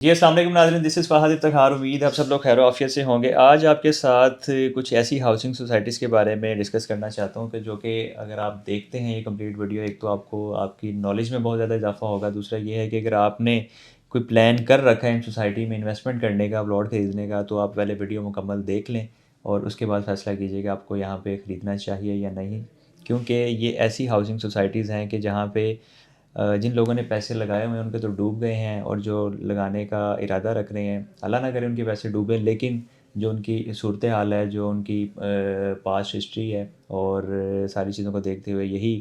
जी, अस्सलाम वालेकुम नाज़रीन, दिस इज़ फ़हद इफ्तिख़ार। उम्मीद है आप सब लोग खैर आफ़ियत से होंगे। आज आपके साथ कुछ ऐसी हाउसिंग सोसाइटीज़ के बारे में डिस्कस करना चाहता हूँ कि जो कि अगर आप देखते हैं ये कंप्लीट वीडियो, एक तो आपको आपकी नॉलेज में बहुत ज़्यादा इजाफ़ा होगा। दूसरा ये है कि अगर आपने कोई प्लान कर रखा है इन सोसाइटी में इन्वेस्टमेंट करने का, प्लॉट ख़रीदने का, तो आप पहले वीडियो मुकम्मल देख लें और उसके बाद फ़ैसला कीजिए कि आपको यहाँ पे ख़रीदना चाहिए या नहीं। क्योंकि ये ऐसी हाउसिंग सोसाइटीज़ हैं कि जहाँ पे जिन लोगों ने पैसे लगाए हुए हैं उनके तो डूब गए हैं, और जो लगाने का इरादा रख रहे हैं, अल्लाह ना करे उनके पैसे डूबें, लेकिन जो उनकी सूरत हाल है, जो उनकी पास्ट हिस्ट्री है और सारी चीज़ों को देखते हुए यही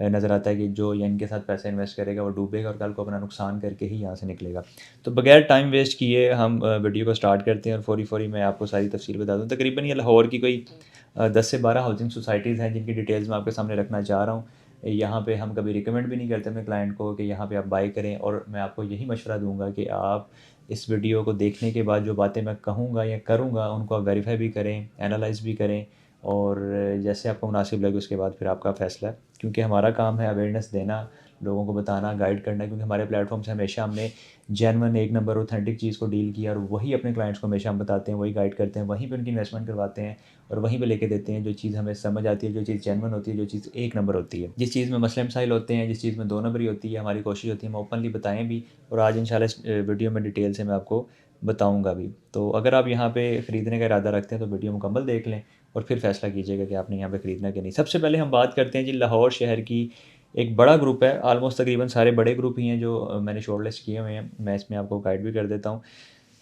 नज़र आता है कि जो या इनके साथ पैसा इन्वेस्ट करेगा वो डूबेगा और कल को अपना नुकसान करके ही यहाँ से निकलेगा। तो बगैर टाइम वेस्ट किए हम वीडियो को स्टार्ट करते हैं और फ़ौरी फ़ौरी मैं आपको सारी तफसील बता दूँ। तकरीबन ये लाहौर की कोई 10 से 12 हाउसिंग सोसाइटीज़ हैं जिनकी डिटेल्स मैं आपके सामने रखना चाह रहा हूँ। यहाँ पे हम कभी रिकमेंड भी नहीं करते अपने क्लाइंट को कि यहाँ पे आप बाय करें, और मैं आपको यही मशवरा दूंगा कि आप इस वीडियो को देखने के बाद जो बातें मैं कहूँगा या करूँगा उनको आप वेरीफाई भी करें, एनालाइज भी करें, और जैसे आपको मुनासिब लगे उसके बाद फिर आपका फ़ैसला है। क्योंकि हमारा काम है अवेयरनेस देना, लोगों को बताना, गाइड करना, क्योंकि हमारे प्लेटफॉर्म से हमेशा हमने जेन्युइन एक नंबर ऑथेंटिक चीज़ को डील किया और वही अपने क्लाइंट्स को हमेशा हम बताते हैं, वही गाइड करते हैं, वहीं पे उनकी इन्वेस्टमेंट करवाते हैं और वहीं पे लेके देते हैं जो चीज़ हमें समझ आती है, जो चीज़ जेन्युइन होती है, जो चीज़ एक नंबर होती है। जिस चीज़ में मसले मसाइल होते हैं, जिस चीज़ में दो नंबरी होती है, हमारी कोशिश होती है हम ओपनली बताएँ भी, और आज इंशाल्लाह इस वीडियो में डिटेल से मैं आपको बताऊँगा भी। तो अगर आप यहाँ पे ख़रीदने का इरादा रखते हैं तो वीडियो मुकम्मल देख लें और फिर फ़ैसला कीजिएगा कि आपने यहाँ पे ख़रीदना कि नहीं। सबसे पहले हम बात करते हैं जी लाहौर शहर की। एक बड़ा ग्रुप है, ऑलमोस्ट तकरीबन सारे बड़े ग्रुप ही हैं जो मैंने शॉर्टलिस्ट किए हुए हैं। मैं इसमें आपको गाइड भी कर देता हूँ।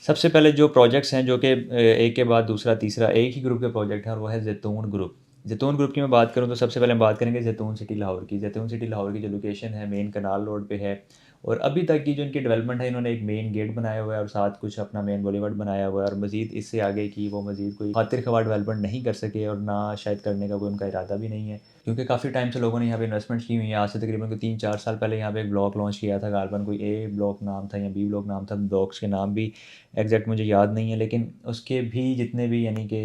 सबसे पहले जो प्रोजेक्ट्स हैं जो कि एक के बाद दूसरा तीसरा एक ही ग्रुप के प्रोजेक्ट हैं, और वो है ज़ैतून ग्रुप। ज़ैतून ग्रुप की मैं बात करूँ तो सबसे पहले हम बात करेंगे ज़ैतून सिटी लाहौर की। ज़ैतून सिटी लाहौर की जो लोकेशन है मेन कनाल रोड पे है, और अभी तक की जो इनकी डेवलपमेंट है, इन्होंने एक मेन गेट बनाया हुआ है और साथ कुछ अपना मेन बॉलीवुड बनाया हुआ है, और मज़ीद इससे आगे की वो मज़ीद कोई खातिर ख़वाह डेवलपमेंट नहीं कर सके और ना शायद करने का कोई उनका इरादा भी नहीं है। क्योंकि काफ़ी टाइम से लोगों ने यहाँ पे इन्वेस्टमेंट की हुई है। आज से तकरीबन कोई 3-4 साल पहले यहाँ पे एक ब्लॉक लॉन्च किया था, गालबन कोई ए ब्लॉक नाम था या बी ब्लॉक नाम था, ब्लॉक्स के नाम भी एग्जैक्ट मुझे याद नहीं है, लेकिन उसके भी जितने भी यानी कि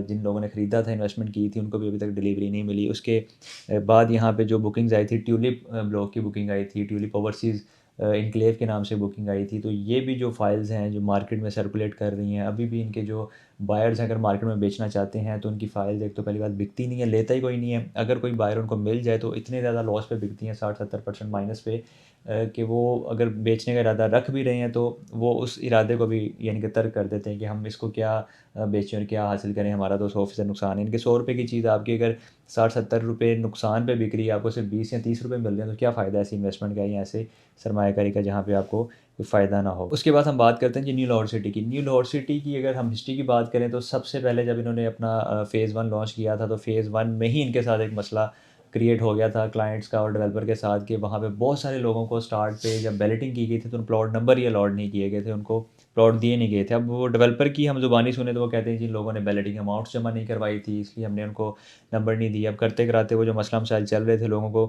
जिन लोगों ने ख़रीदा था, इन्वेस्टमेंट की थी, उनको भी अभी तक डिलीवरी नहीं मिली। उसके बाद यहाँ पे जो बुकिंग्स आई थी, ट्यूलिप ब्लॉक की बुकिंग आई थी, ट्यूलिप ओवरसीज़ इनक्लेव के नाम से बुकिंग आई थी। तो ये भी जो फाइल्स हैं जो मार्केट में सर्कुलेट कर रही हैं, अभी भी इनके जो बायर्स अगर मार्केट में बेचना चाहते हैं तो उनकी फ़ाइल्स एक तो पहली बात बिकती नहीं है, लेता ही कोई नहीं है। अगर कोई बायर उनको मिल जाए तो इतने ज़्यादा लॉस पे बिकती हैं, 60-70% माइनस पे, कि वो अगर बेचने का इरादा रख भी रहे हैं तो वो उस इरादे को भी यानी कि तर्क कर देते हैं कि हम इसको क्या बेचें और क्या हासिल करें, हमारा तो 100% नुकसान है। इनके 100 रुपये की चीज़ आपकी अगर 60-70 रुपये नुकसान पे बिक रही है, आपको सिर्फ 20 या 30 रुपये मिल रहे हैं, तो क्या फ़ायदा ऐसी इन्वेस्टमेंट का या ऐसे सरमायाकारी का जहाँ पे आपको कोई फ़ायदा ना हो। उसके बाद हम बात करते हैं जी न्यू लाहौर सिटी की। न्यू लाहौर सिटी की अगर हम हिस्ट्री की बात करें तो सबसे पहले जब इन्होंने अपना फ़ेज़ 1 लॉन्च किया था, तो फ़ेज़ 1 में ही इनके साथ एक मसला क्रिएट हो गया था क्लाइंट्स का और डेवलपर के साथ, कि वहाँ पे बहुत सारे लोगों को स्टार्ट पे जब बैलेटिंग की गई थी तो प्लॉट नंबर ही अलॉट नहीं किए गए थे, उनको प्लॉट दिए नहीं गए थे। अब वो डेवलपर की हम ज़ुबानी सुने तो वो कहते हैं जिन लोगों ने बैलेटिंग अमाउंट्स जमा नहीं करवाई थी इसलिए हमने उनको नंबर नहीं दिया। अब करते कराते वो जो मसला मसाइल चल रहे थे, लोगों को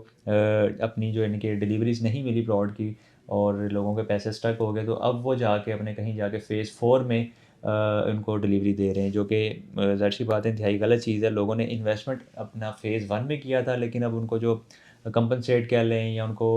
अपनी जो इनकी डिलीवरीज नहीं मिली प्लॉट की और लोगों के पैसे स्टक हो गए, तो अब वो जाके अपने कहीं जाके फ़ेज़ 4 में उनको डिलीवरी दे रहे हैं, जो कि ज़ाहिर सी बात है इंतहाई गलत चीज़ है। लोगों ने इन्वेस्टमेंट अपना फ़ेज़ 1 में किया था, लेकिन अब उनको जो कंपनसेट कह लें या उनको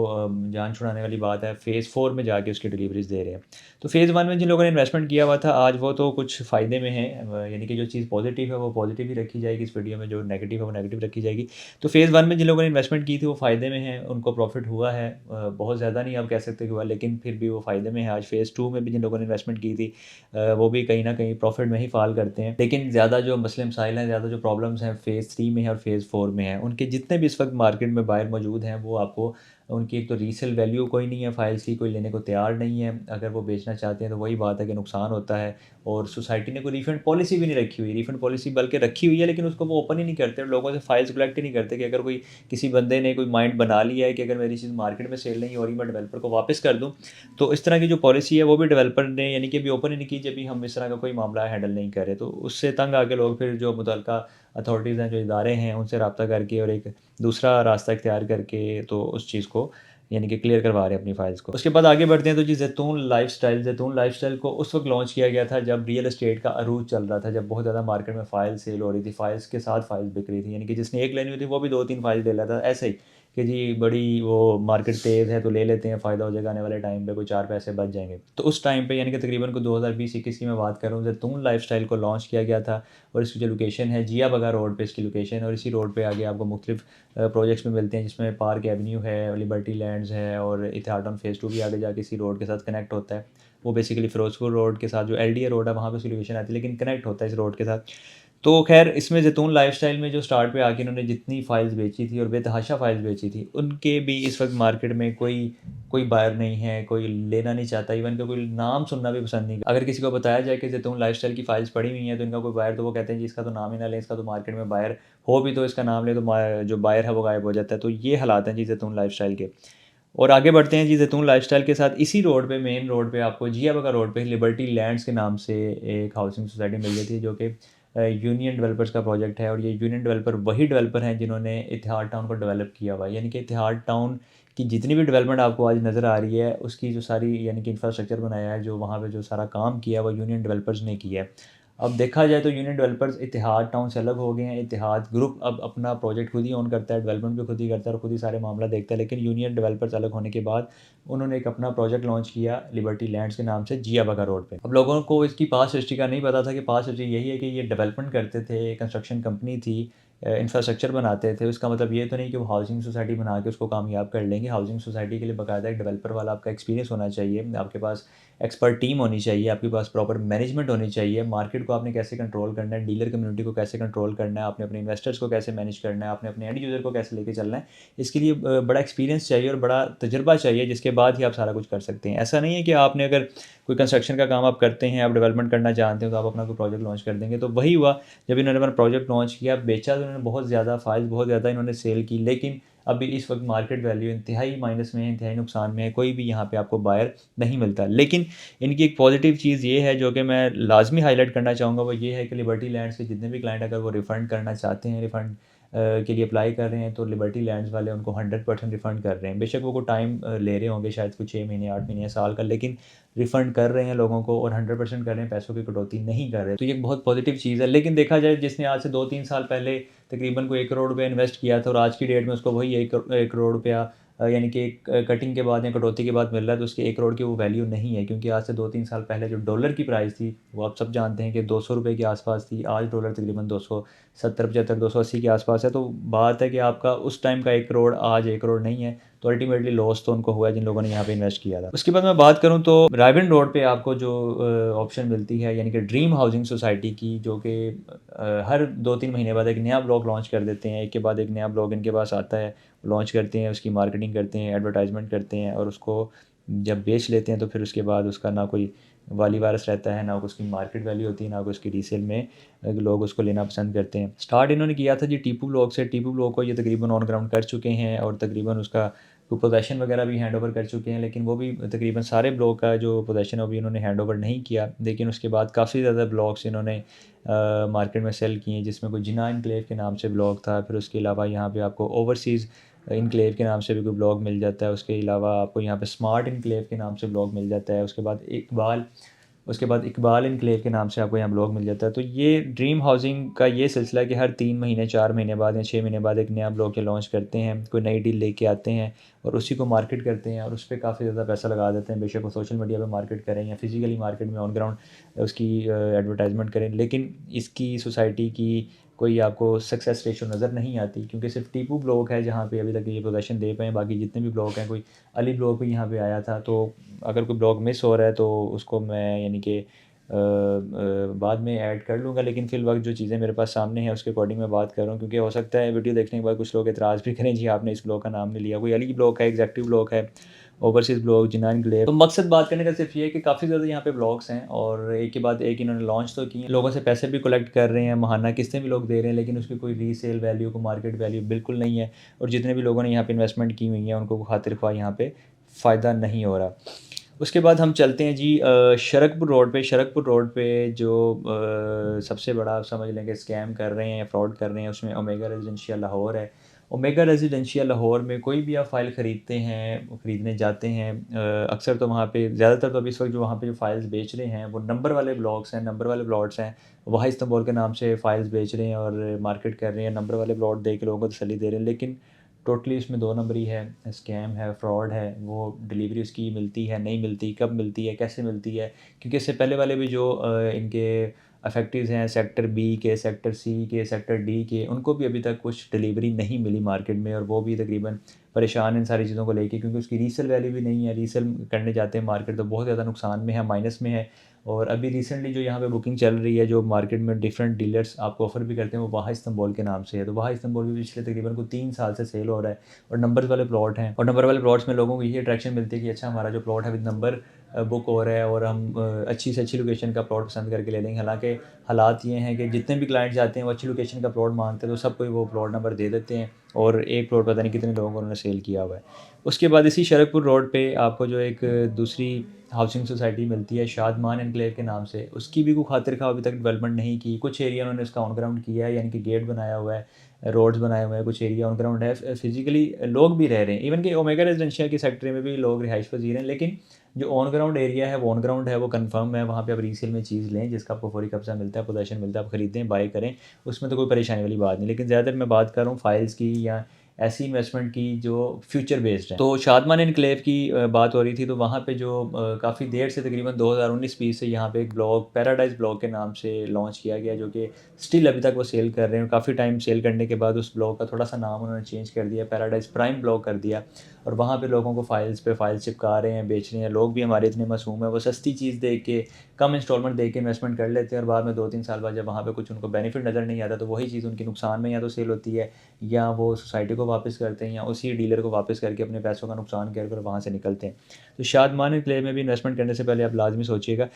जान छुड़ाने वाली बात है, फ़ेज़ 4 में जाके उसकी डिलीवरीज़ दे रहे हैं। तो फ़ेज़ 1 में जिन लोगों ने इन्वेस्टमेंट किया हुआ था, आज वो तो कुछ फ़ायदे में हैं, यानी कि जो चीज़ पॉज़िटिव है वो पॉज़िटिव ही रखी जाएगी इस वीडियो में, जो नेगेटिव है वो नेगेटिव रखी जाएगी। तो फ़ेज़ 1 में जिन लोगों ने इन्वेस्टमेंट की थी वो फ़ायदे में हैं, उनको प्रॉफ़िट हुआ है, बहुत ज़्यादा नहीं आप कह सकते कि हुआ, लेकिन फिर भी वो फ़ायदे में है। आज फ़ेज़ 2 में भी जिन लोगों ने इन्वेस्टमेंट की थी, वो भी कहीं न कहीं प्रॉफ़िट में ही फ़ॉल करते हैं। लेकिन ज़्यादा जो मसले मसाइल हैं, ज़्यादा जो प्रॉब्लम्स हैं फ़ेज़ 3 में है और फ़ेज़ 4 में है। उनके जितने भी इस वक़्त मार्केट में बायर मौजूद हैं, वो आपको उनकी एक तो रीसेल वैल्यू कोई नहीं है फाइल्स की, कोई लेने को तैयार नहीं है। अगर वो बेचना चाहते हैं तो वही बात है कि नुकसान होता है, और सोसाइटी ने कोई रिफ़ंड पॉलिसी भी नहीं रखी हुई। रिफ़ंड पॉलिसी बल्कि रखी हुई है, लेकिन उसको वो ओपन ही नहीं करते और लोगों से फाइल्स कलेक्ट ही नहीं करते, कि अगर कोई किसी बंदे ने कोई माइंड बना लिया है कि अगर मेरी चीज़ मार्केट में सेल नहीं हो रही, मैं डेवलपर को वापस कर दूँ, तो इस तरह की जो पॉलिसी है वो भी डेवलपर ने यानी कि अभी ओपन ही नहीं की, जब भी हम इस तरह का कोई मामला हैंडल नहीं कर रहे। तो उससे तंग आके लोग फिर जो मुतल्लिका अथॉरिटीज़ हैं, जो इदारे हैं, उनसे रब्ता करके और एक दूसरा रास्ता इख्तियार करके तो उस चीज़ को यानी कि क्लियर करवा रहे हैं अपनी फाइल्स को। उसके बाद आगे बढ़ते हैं तो जी ज़ैतून लाइफ़स्टाइल को उस वक़्त लॉन्च किया गया था जब रियल एस्टेट का अरूज चल रहा था, जब बहुत ज़्यादा मार्केट में फ़ाइल सेल हो रही थी, फ़ाइल्स के साथ फ़ाइल्स बिक रही थी, यानी कि जिसने एक लेनी होती वो भी 2-3 फ़ाइल ले लेता था, ऐसे ही। कि जी बड़ी वो मार्केट तेज़ है तो ले लेते हैं, फ़ायदा हो जाएगा आने वाले टाइम पे, कोई 4 पैसे बच जाएँगे। तो उस टाइम पे यानी कि तकरीबन को 2020-21 की मैं बात कर रहा हूँ, ज़ैतून लाइफ़स्टाइल को लॉन्च किया गया था और इसकी जो लोकेशन है जिया बगा रोड पे इसकी लोकेशन है और इसी रोड पे आगे आपको मुख्तलिफ़ प्रोजेक्ट्स भी मिलते हैं जिसमें पार्क एवेन्यू है, लिबर्टी लैंड्स है और इतिहाद टाउन फ़ेज़ 2 भी आगे जाके इसी रोड के साथ कनेक्ट होता है। वो बेसिकली फ़िरोज़पुर रोड के साथ जो एलडीए रोड है वहाँ पे उसकी लोकेशन आती है, लेकिन कनेक्ट होता है इस रोड के साथ। तो ख़ैर इसमें ज़ैतून लाइफ़स्टाइल में जो स्टार्ट पे आके इन्होंने जितनी फ़ाइल्स बेची थी और बेतहाशा फ़ाइल्स बेची थी, उनके भी इस वक़्त मार्केट में कोई कोई बायर नहीं है, कोई लेना नहीं चाहता, इवन कि कोई नाम सुनना भी पसंद नहीं। अगर किसी को बताया जाए कि ज़ैतून लाइफ़स्टाइल की फ़ाइल्स पड़ी हुई हैं, तो इनका कोई बायर, तो वो कहते हैं जी इसका तो नाम ही ना लें, इसका तो मार्केट में बायर हो भी तो इसका नाम ले तो जो बायर है वो गायब हो जाता है। तो ये हालात हैं जी ज़ैतून लाइफ़स्टाइल के। और आगे बढ़ते हैं जी ज़ैतून लाइफ़स्टाइल के साथ इसी रोड पे, मेन रोड पे आपको जिया बगा रोड पे लिबर्टी लैंड्स के नाम से एक हाउसिंग सोसाइटी मिल गई थी, जो कि यूनियन डेवलपर्स का प्रोजेक्ट है और ये यूनियन डेवलपर वही डेवलपर हैं जिन्होंने इतिहाद टाउन को डेवलप किया हुआ है। यानी कि इतिहाद टाउन की जितनी भी डेवलपमेंट आपको आज नज़र आ रही है, उसकी जो सारी यानी कि इंफ्रास्ट्रक्चर बनाया है, जो वहाँ पे जो सारा काम किया है, वो यूनियन डेवलपर्स ने किया है। अब देखा जाए तो यूनियन डेवलपर्स इतिहाद टाउन से अलग हो गए हैं। इतिहाद ग्रुप अब अपना प्रोजेक्ट खुद ही ओन करता है, डेवलपमेंट भी खुद ही करता है और खुद ही सारे मामला देखता है। लेकिन यूनियन डेवलपर्स अलग होने के बाद उन्होंने एक अपना प्रोजेक्ट लॉन्च किया लिबर्टी लैंड्स के नाम से जिया बगा रोड पे। अब लोगों को इसकी पास्ट हिस्ट्री का नहीं पता था कि पास्ट हिस्ट्री यही है कि ये डेवलपमेंट करते थे, कंस्ट्रक्शन कंपनी थी, इंफ्रास्ट्रक्चर बनाते थे। उसका मतलब ये तो नहीं कि वो हाउसिंग सोसाइटी बना के उसको कामयाब कर लेंगे। हाउसिंग सोसाइटी के लिए बाकायदा एक डेवलपर वाला आपका एक्सपीरियंस होना चाहिए, आपके पास एक्सपर्ट टीम होनी चाहिए, आपके पास प्रॉपर मैनेजमेंट होनी चाहिए, मार्केट को आपने कैसे कंट्रोल करना है, डीलर कम्युनिटी को कैसे कंट्रोल करना है, आपने अपने इन्वेस्टर्स को कैसे मैनेज करना है, आपने अपने एंड यूज़र को कैसे लेके चलना है। इसके लिए बड़ा एक्सपीरियंस चाहिए और बड़ा तजुर्बा चाहिए, जिसके बाद ही आप सारा कुछ कर सकते हैं। ऐसा नहीं है कि आपने अगर कोई कंस्ट्रक्शन का काम आप करते हैं, आप डेवलपमेंट करना जानते हैं, तो आप अपना कोई प्रोजेक्ट लॉन्च कर देंगे। तो वही हुआ, जब इन्होंने अपना प्रोजेक्ट लॉन्च किया, बेचा, तो इन्होंने बहुत ज़्यादा फाइल्स बहुत ज़्यादा इन्होंने सेल की, लेकिन अभी इस वक्त मार्केट वैल्यू इंतहाई माइनस में है, इंतहाई नुकसान में है, कोई भी यहाँ पे आपको बायर नहीं मिलता। लेकिन इनकी एक पॉजिटिव चीज़ ये है, जो कि मैं लाजमी हाईलाइट करना चाहूँगा, वो ये है कि लिबर्टी लैंड्स के जितने भी क्लाइंट अगर वो रिफ़ंड करना चाहते हैं, रिफ़ंड के लिए अप्लाई कर रहे हैं, तो लिबर्टी लैंड्स वाले उनको 100% रिफ़ंड कर रहे हैं। बेशक वो टाइम ले रहे होंगे, शायद कुछ 6 महीने, 8 महीने या साल का, लेकिन रिफ़ंड कर रहे हैं लोगों को और 100% कर रहे हैं, पैसों की कटौती नहीं कर रहे। तो ये एक बहुत पॉजिटिव चीज़ है। लेकिन देखा जाए, जिसने आज से 2-3 साल पहले तकरीबन कोई 1 करोड़ रुपया इन्वेस्ट किया था और आज की डेट में उसको वही 1 करोड़ रुपया यानी कि कटिंग के बाद या कटौती के बाद मिल रहा है, तो उसके 1 करोड़ की वो वैल्यू नहीं है, क्योंकि आज से 2-3 साल पहले जो डॉलर की प्राइस थी, वो आप सब जानते हैं कि 200 रुपये के आसपास थी। आज डॉलर तकरीबन 270, 75, 280 के आसपास है। तो बात है कि आपका उस टाइम का 1 करोड़ आज 1 करोड़ नहीं है, तो अल्टीमेटली लॉस तो उनको हुआ है जिन लोगों ने यहाँ पे इन्वेस्ट किया था। उसके बाद मैं बात करूँ तो रायबन रोड पे आपको जो ऑप्शन मिलती है, यानी कि ड्रीम हाउसिंग सोसाइटी की, जो कि हर 2-3 महीने बाद एक नया ब्लॉक लॉन्च कर देते हैं। एक के बाद एक नया ब्लॉक इनके पास आता है, लॉन्च करते हैं, उसकी मार्केटिंग करते हैं, एडवर्टाइजमेंट करते हैं और उसको जब बेच लेते हैं तो फिर उसके बाद उसका ना कोई वाली वारस रहता है, ना उसकी मार्केट वैल्यू होती है, ना कोई उसकी रीसेल में लोग उसको लेना पसंद करते हैं। स्टार्ट इन्होंने किया था जी टीपू ब्लॉक से। टीपू ब्लॉक को ये तकरीबन ऑन ग्राउंड कर चुके हैं और तकरीबन उसका को पोजेसन वगैरह भी हैंड ओवर कर चुके हैं, लेकिन वो भी तकरीबन सारे ब्लॉक का जो पोजेसन है वो भी इन्होंने हैंड ओवर नहीं किया। लेकिन उसके बाद काफ़ी ज़्यादा ब्लॉक्स इन्होंने मार्केट में सेल किए, जिसमें कोई जिना इनक्लेव के नाम से ब्लॉक था। फिर उसके अलावा यहाँ पे आपको ओवरसीज़ इनक्लेव के नाम से भी कोई ब्लॉक मिल जाता है। उसके अलावा आपको यहाँ पे स्मार्ट इनक्लेव के नाम से ब्लॉक मिल जाता है। उसके बाद इकबाल इनक्लेव के नाम से आपको यहाँ ब्लॉक मिल जाता है। तो ये ड्रीम हाउसिंग का ये सिलसिला है कि हर 3 महीने, 4 महीने बाद या 6 महीने बाद एक नया ब्लॉक ये लॉन्च करते हैं, कोई नई डील लेके आते हैं और उसी को मार्केट करते हैं और उस पे काफ़ी ज़्यादा पैसा लगा देते हैं। बेशक वो सोशल मीडिया पे मार्केट करें या फिज़िकली मार्केट में ऑन ग्राउंड उसकी एडवर्टाइजमेंट करें, लेकिन इसकी सोसाइटी की कोई आपको सक्सेस रेशो नज़र नहीं आती, क्योंकि सिर्फ टीपू ब्लॉक है जहाँ पे अभी तक ये पोजीशन दे पाए। बाकी जितने भी ब्लॉक हैं, कोई अली ब्लॉक भी यहाँ पे आया था। तो अगर कोई ब्लॉक मिस हो रहा है तो उसको मैं यानी कि बाद में ऐड कर लूँगा, लेकिन फ़िल वक्त जो चीज़ें मेरे पास सामने हैं उसके अकॉर्डिंग मैं बात कर रहा हूँ, क्योंकि हो सकता है वीडियो देखने के बाद कुछ लोग एतराज़ भी करें, जी आपने इस ब्लॉक का नाम नहीं लिया। कोई अली ब्लॉक है, एग्जेक्टिव ब्लॉक है, ओवरसीज़ ब्लॉक, जिनान ग्लेव। तो मकसद बात करने का सिर्फ ये है कि काफ़ी ज़्यादा यहाँ पे ब्लॉग्स हैं और एक के बाद एक इन्होंने लॉन्च तो किए, लोगों से पैसे भी कलेक्ट कर रहे हैं, माहाना किस्तें भी लोग दे रहे हैं, लेकिन उसकी कोई रीसेल वैल्यू, को मार्केट वैल्यू बिल्कुल नहीं है। और जितने भी लोगों ने यहाँ पे इन्वेस्टमेंट की हुई है उनको खातिर ख्वाह यहाँ पे फ़ायदा नहीं हो रहा। उसके बाद हम चलते हैं जी शरकपुर रोड पे। शरकपुर रोड पे जो सबसे बड़ा आप समझ लें कि स्कैम कर रहे हैं या फ्रॉड कर रहे हैं, उसमें ओमेगा रेजिडेंशियल लाहौर है। ओमेगा रेजिडेंशियल लाहौर में कोई भी आप फ़ाइल ख़रीदते हैं, ख़रीदने जाते हैं, अक्सर तो वहाँ पे ज़्यादातर तो अभी इस वक्त जो वहाँ पे जो फ़ाइल्स बेच रहे हैं वो नंबर वाले ब्लॉक्स हैं, नंबर वाले प्लॉट्स हैं। वहाँ इस्तांबुल के नाम से फ़ाइल्स बेच रहे हैं और मार्केट कर रहे हैं, नंबर वाले प्लॉट दे के लोगों को तसल्ली दे रहे हैं। लेकिन टोटली उसमें दो नंबरी है, स्कैम है, फ्रॉड है। वो डिलीवरी उसकी मिलती है, नहीं मिलती, कब मिलती है, कैसे मिलती है, क्योंकि इससे पहले वाले भी जो इनके अफेक्टिव्स हैं सेक्टर बी के, सेक्टर सी के, सेक्टर डी के, उनको भी अभी तक कुछ डिलीवरी नहीं मिली मार्केट में, और वो भी तकरीबन परेशान इन सारी चीज़ों को लेके, क्योंकि उसकी रीसेल वैल्यू भी नहीं है। रीसेल करने जाते हैं मार्केट तो बहुत ज़्यादा नुकसान में है, माइनस में है। और अभी रिसेंटली जो यहाँ पे बुकिंग चल रही है, जो मार्केट में डिफरेंट डीलर्स आपको ऑफर भी करते हैं, वो वाहा इस्तांबुल के नाम से है। तो वाहा इस्तांबुल भी पिछले तकरीबन को 3 साल से सेल हो रहा है, और नंबर वाले प्लॉट हैं, और नंबर वाले प्लॉट्स में लोगों को यही अट्रैक्शन मिलती है कि अच्छा हमारा जो प्लॉट है विद नंबर बुक हो रहा है, और हम अच्छी से अच्छी लोकेशन का प्लॉट पसंद करके ले लेंगे। हालांकि हालात ये हैं कि जितने भी क्लाइंट जाते हैं वो अच्छी लोकेशन का प्लॉट मांगते हैं, तो सबको वो प्लॉट नंबर दे देते हैं, और एक प्लॉट पता नहीं कितने लोगों को उन्होंने सेल किया हुआ है। उसके बाद इसी शरकपुर रोड पे आपको जो एक दूसरी हाउसिंग सोसाइटी मिलती है शादमान एनक्लेव के नाम से, उसकी भी कोई खातिर खा अभी तक डेवलपमेंट नहीं की। कुछ एरिया उन्होंने उसका ऑन ग्राउंड किया है, यानी कि गेट बनाया हुआ है, रोड्स बनाए हुए हैं, कुछ एरिया ऑन ग्राउंड है, फिजिकली लोग भी रह रहे हैं। इवन कि ओमेगा रेजिडेंशियल की सेक्टर में भी लोग रिहाइश पजीर हैं, लेकिन जो ऑन ग्राउंड एरिया है वो ऑन ग्राउंड है, वो कंफर्म है। वहाँ पे आप रीसेल में चीज़ लें जिसका आपको फौरी कब्जा मिलता है, पोजेशन मिलता है, आप खरीदें, बाय करें, उसमें तो कोई परेशानी वाली बात नहीं। लेकिन ज़्यादातर मैं बात कर रहा हूँ फाइल्स की या ऐसी इन्वेस्टमेंट की जो फ्यूचर बेस्ड है। तो शादमान एनक्लेव की बात हो रही थी, तो वहाँ पे जो काफ़ी देर से तकरीबन 2019-20 से यहाँ पे एक ब्लॉग पैराडाइज ब्लॉग के नाम से लॉन्च किया गया, जो कि स्टिल अभी तक वो सेल कर रहे हैं। काफ़ी टाइम सेल करने के बाद उस ब्लॉग का थोड़ा सा नाम उन्होंने चेंज कर दिया, पैराडाइज प्राइम ब्लॉग कर दिया, और वहाँ पे लोगों को फाइल्स पे फाइल्स चिपका रहे हैं, बेच रहे हैं। लोग भी हमारे इतने मासूम हैं, वो सस्ती चीज़ देख के, कम इंस्टॉलमेंट देख के इन्वेस्टमेंट कर लेते हैं, और बाद में 2-3 साल बाद जब वहाँ पे कुछ उनको बेनिफिट नज़र नहीं आता, तो वही चीज़ उनकी नुकसान में या तो सेल होती है, या वो सोसाइटी को वापस करते हैं, या उसी डीलर को वापस करके अपने पैसों का नुकसान कर वहाँ से निकलते हैं। तो शादमान एनक्लेव में भी इन्वेस्टमेंट करने से पहले आप लाजमी सोचिएगा।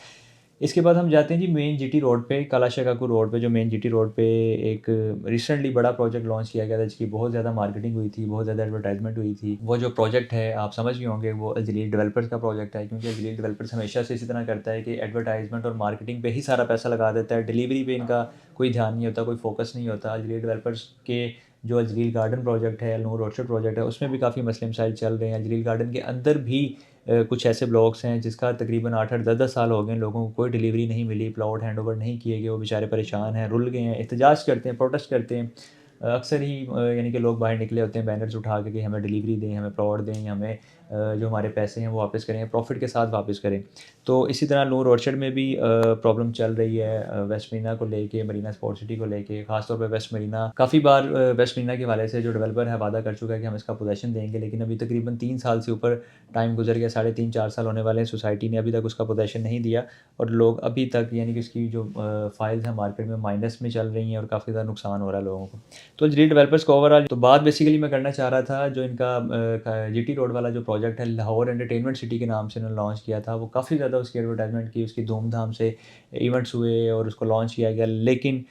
इसके बाद हम जाते हैं जी मेन जीटी रोड पे, कालाशाकाकू रोड पे, जो मेन जीटी रोड पे एक रिसेंटली बड़ा प्रोजेक्ट लॉन्च किया गया था, जिसकी बहुत ज़्यादा मार्केटिंग हुई थी, बहुत ज़्यादा एडवर्टाइजमेंट हुई थी। वो जो प्रोजेक्ट है आप समझ गए होंगे, वो अजलील डेवलपर्स का प्रोजेक्ट है, क्योंकि अजलील डेवलपर्स हमेशा से इसी तरह करता है कि एडवर्टाइजमेंट और मार्केटिंग पे ही सारा पैसा लगा देता है, डिलीवरी पे इनका कोई ध्यान नहीं होता, कोई फोकस नहीं होता। अजलील डेवलपर्स के जो अजलील गार्डन प्रोजेक्ट है, नूर ऑर्चर्ड प्रोजेक्ट है, उसमें भी काफ़ी मसले मसाइल चल रहे हैं। अजलील गार्डन के अंदर भी कुछ ऐसे ब्लॉक्स हैं जिसका तकरीबन 8-8 10-10 साल हो गए, लोगों को कोई डिलीवरी नहीं मिली, प्लॉट हैंड ओवर नहीं किए गए, वो बेचारे परेशान हैं, रुल गए हैं, एहतजाज करते हैं, प्रोटेस्ट करते हैं। अक्सर ही यानी कि लोग बाहर निकले होते हैं बैनर्स उठा के कि हमें डिलीवरी दें, हमें प्लॉट दें, या हमें जो हमारे पैसे हैं वो वापस करें, प्रॉफिट के साथ वापस करें। तो इसी तरह नूर ऑर्चर्ड में भी प्रॉब्लम चल रही है वेस्ट मरीना को लेके, मरीना स्पोर्ट सिटी को लेके, खासतौर पे वेस्ट मरीना। काफ़ी बार वेस्ट मरीना के हवाले से जो डेवलपर है वादा कर चुका है कि हम इसका पोजेसन देंगे, लेकिन अभी तकरीबन 3 साल से ऊपर टाइम गुजर गया, 3.5-4 साल होने वाले हैं, सोसाइटी ने अभी तक उसका पोजेसन नहीं दिया, और लोग अभी तक यानी कि उसकी जो फाइल्स हैं मार्केट में माइनस में चल रही हैं, और काफ़ी ज़्यादा नुकसान हो रहा है लोगों को। तो जी डेवलपर्स को ओवरऑल तो बात बेसिकली मैं करना चाह रहा था, जो इनका जीटी रोड वाला जो प्रोजेक्ट है लाहौर एंटरटेनमेंट सिटी के नाम से इन्होंने लॉन्च किया था, वो काफ़ी ज़्यादा उसकी एडवर्टाइजमेंट की, उसकी धूमधाम से इवेंट्स हुए और उसको लॉन्च किया गया। लेकिन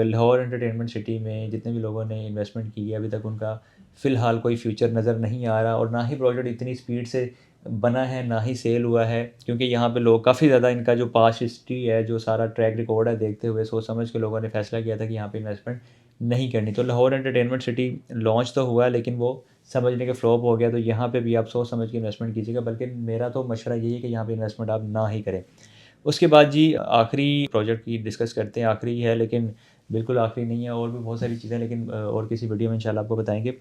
लाहौर एंटरटेनमेंट सिटी में जितने भी लोगों ने इन्वेस्टमेंट की है, अभी तक उनका फ़िलहाल कोई फ्यूचर नज़र नहीं आ रहा, और ना ही प्रोजेक्ट इतनी स्पीड से बना है, ना ही सेल हुआ है, क्योंकि यहाँ पे लोग काफ़ी ज़्यादा इनका जो पास्ट हिस्ट्री है, जो सारा ट्रैक रिकॉर्ड है, देखते हुए सोच समझ के लोगों ने फैसला किया था कि यहाँ पे इन्वेस्टमेंट नहीं करनी। तो लाहौर एंटरटेनमेंट सिटी लॉन्च तो हुआ, लेकिन वो समझने के फ्लॉप हो गया। तो यहाँ पे भी आप सोच समझ के इन्वेस्टमेंट कीजिएगा, बल्कि मेरा तो मशवरा यही है कि यहाँ पे इन्वेस्टमेंट आप ना ही करें। उसके बाद जी आखिरी प्रोजेक्ट की डिस्कस करते हैं, आखिरी है लेकिन बिल्कुल आखिरी नहीं है, और भी बहुत सारी चीज़ें, लेकिन और किसी वीडियो में इंशाल्लाह आपको बताएंगे।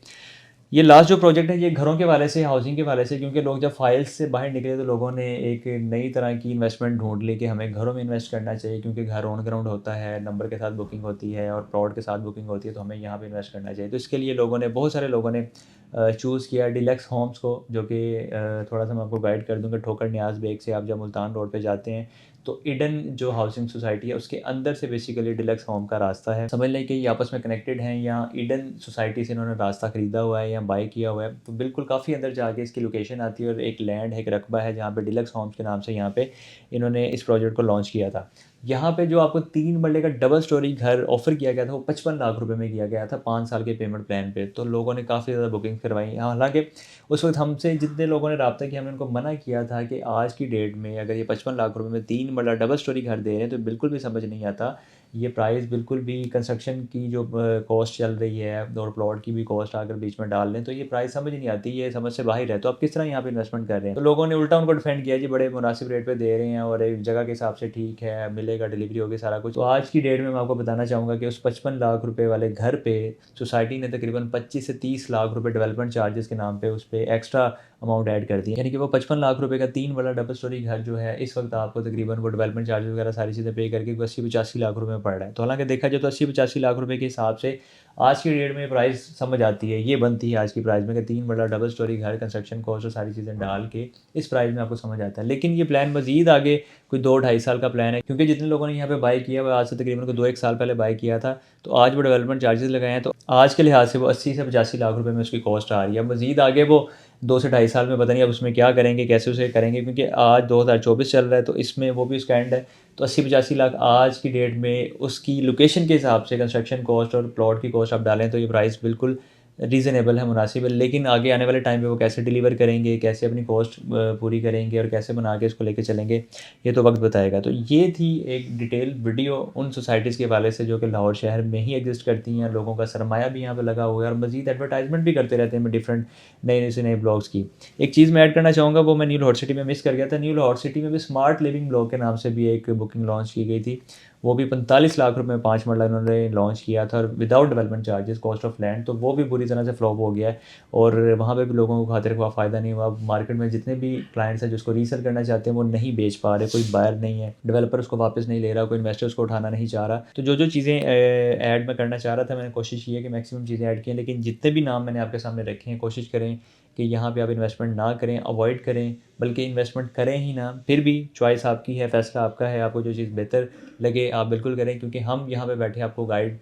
ये लास्ट जो प्रोजेक्ट है ये घरों के वाले से, हाउसिंग के वाले से, क्योंकि लोग जब फाइल्स से बाहर निकले तो लोगों ने एक नई तरह की इन्वेस्टमेंट ढूंढ ली कि हमें घरों में इन्वेस्ट करना चाहिए, क्योंकि घर ऑन ग्राउंड होता है, नंबर के साथ बुकिंग होती है और प्लॉट के साथ बुकिंग होती है, तो हमें यहाँ पे इन्वेस्ट करना चाहिए। तो इसके लिए लोगों ने, बहुत सारे लोगों ने चूज़ किया डीलक्स होम्स को, जो कि थोड़ा सा मैं आपको गाइड कर दूँगा। ठोकर न्याज बेग से आप जब मुल्तान रोड पे जाते हैं, तो ईडन जो हाउसिंग सोसाइटी है उसके अंदर से बेसिकली डीलक्स होम का रास्ता है। समझ लें कि ये आपस में कनेक्टेड हैं, या ईडन सोसाइटी से इन्होंने रास्ता ख़रीदा हुआ है या बाय किया हुआ है। तो बिल्कुल काफ़ी अंदर जाके इसकी लोकेशन आती है, और एक लैंड है, एक रकबा है, जहाँ पे डीलक्स होम्स के नाम से यहाँ पे इन्होंने इस प्रोजेक्ट को लॉन्च किया था। यहाँ पे जो आपको 3 मरले का डबल स्टोरी घर ऑफ़र किया गया था, वो 55 लाख रुपए में किया गया था 5 साल के पेमेंट प्लान पे। तो लोगों ने काफ़ी ज़्यादा बुकिंग करवाई। हालाँकि उस वक़्त हमसे जितने लोगों ने राब्ता किया, हमने उनको मना किया था कि आज की डेट में अगर ये 55 लाख रुपए में 3 मरला डबल स्टोरी घर दे रहे हैं, तो बिल्कुल भी समझ नहीं आता। ये प्राइस बिल्कुल भी, कंस्ट्रक्शन की जो कॉस्ट चल रही है और प्लॉट की भी कॉस्ट अगर बीच में डाल लें, तो ये प्राइस समझ नहीं आती, ये समझ से बाहर है। तो आप किस तरह यहाँ पे इन्वेस्टमेंट कर रहे हैं? तो लोगों ने उल्टा उनको डिफेंड किया, जी बड़े मुनासिब रेट पे दे रहे हैं, और एक जगह के हिसाब से ठीक है, मिलेगा जाएगा, डिलीवरी होगी, सारा कुछ। तो आज की डेट में मैं आपको बताना चाहूँगा कि उस 55 लाख रुपए वाले घर पे सोसाइटी ने तकरीबन 25 से 30 लाख रुपए डेवलपमेंट चार्जेस के नाम पे उस पे एक्स्ट्रा अमाउंट ऐड कर दिए। यानी कि वो 55 लाख रुपए का 3 वाला डबल स्टोरी घर जो है इस वक्त आपको तकरीबन वो डेवलपमेंट चार्जेस वगैरह सारी चीज़ें पे करके 80-85 लाख रुपए में पड़ रहा है। तो हालांकि देखा जाए तो 80-85 लाख रुपए के हिसाब से आज की डेट में प्राइस समझ आती है, ये बनती है आज की प्राइस में कि 3 बड़ा डबल स्टोरी घर, कंस्ट्रक्शन कॉस्ट और सारी चीज़ें डाल के इस प्राइस में आपको समझ आता है। लेकिन ये प्लान मज़ीद आगे कोई 2-2.5 साल का प्लान है, क्योंकि जितने लोगों ने यहाँ पे बाई किया वो आज से तकरीबन कोई 2-1 साल पहले बाई किया था, तो आज वो डेवलपमेंट चार्जेस लगाए हैं, तो आज के लिहाज से वो 80 से 85 लाख रुपए में उसकी कॉस्ट आ रही है। मज़ीद आगे वो 2 से 2.5 साल में पता नहीं अब उसमें क्या करेंगे, कैसे उसे करेंगे, क्योंकि आज 2024 चल रहा है, तो इसमें वो भी उसका एंड है। तो 80-85 लाख आज की डेट में उसकी लोकेशन के हिसाब से कंस्ट्रक्शन कॉस्ट और प्लॉट की कॉस्ट आप डालें तो ये प्राइस बिल्कुल रीज़नेबल है, मुनासिब है। लेकिन आगे आने वाले टाइम पे वो कैसे डिलीवर करेंगे, कैसे अपनी कॉस्ट पूरी करेंगे और कैसे बना के इसको लेके चलेंगे, ये तो वक्त बताएगा। तो ये थी एक डिटेल वीडियो उन सोसाइटीज़ के हवाले से जो कि लाहौर शहर में ही एग्जिस्ट करती हैं, लोगों का सरमाया भी यहाँ पे लगा हुआ है और मज़ीद एडवर्टाइजमेंट भी करते रहते हैं डिफरेंट नए से नए ब्लॉग्स की। एक चीज़ मैं ऐड करना चाहूँगा, वो मैं न्यू लाहौर सिटी में मिस कर गया था। न्यू लाहौर सिटी में भी स्मार्ट लिविंग ब्लॉग के नाम से भी एक बुकिंग लॉन्च की गई थी, वो भी 45 लाख रुपए में 5 मरला उन्होंने लॉन्च किया था और without development charges, cost of land, तो वो भी बुरी तरह से फ्लॉप हो गया है और वहाँ पे भी लोगों को खातिर हुआ फ़ायदा नहीं हुआ। मार्केट में जितने भी क्लाइंट्स हैं जिसको रीसेल करना चाहते हैं वो नहीं बेच पा रहे, कोई बायर नहीं है, डेवलपर उसको वापस नहीं ले रहा, कोई इन्वेस्टर उसको उठाना नहीं चाह रहा। तो जो जो चीज़ें ऐड मैं करना चाह रहा था, मैंने कोशिश की है कि मैक्सिमम चीज़ें ऐड की हैं, लेकिन जितने भी नाम मैंने आपके सामने रखे हैं कोशिश करें कि यहाँ पे आप इन्वेस्टमेंट ना करें, अवॉइड करें, बल्कि इन्वेस्टमेंट करें ही ना। फिर भी चॉइस आपकी है, फ़ैसला आपका है, आपको जो चीज़ बेहतर लगे आप बिल्कुल करें, क्योंकि हम यहाँ पे बैठे आपको गाइड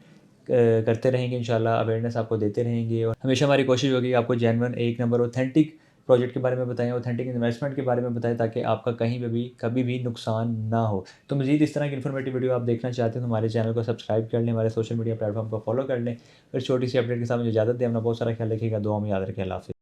करते रहेंगे, इंशाल्लाह अवेयरनेस आपको देते रहेंगे और हमेशा हमारी कोशिश होगी आपको जेन्युइन एक नंबर ऑथेंटिक प्रोजेक्ट के बारे में बताएं, ऑथेंटिक इन्वेस्टमेंट के बारे में बताएं, ताकि आपका कहीं पे भी कभी भी नुकसान ना हो। तो मज़ीद इस तरह की इन्फॉर्मेटिव वीडियो आप देखना चाहते हैं तो हमारे चैनल को सब्सक्राइब कर लें, हमारे सोशल मीडिया प्लेटफॉर्म को फॉलो कर लें और छोटी सी अपडेट के साथ मुझे इजाज़त दें। अपना बहुत सारा ख्याल रखिएगा, दुआ में याद रखें। अल्लाह हाफ़िज़।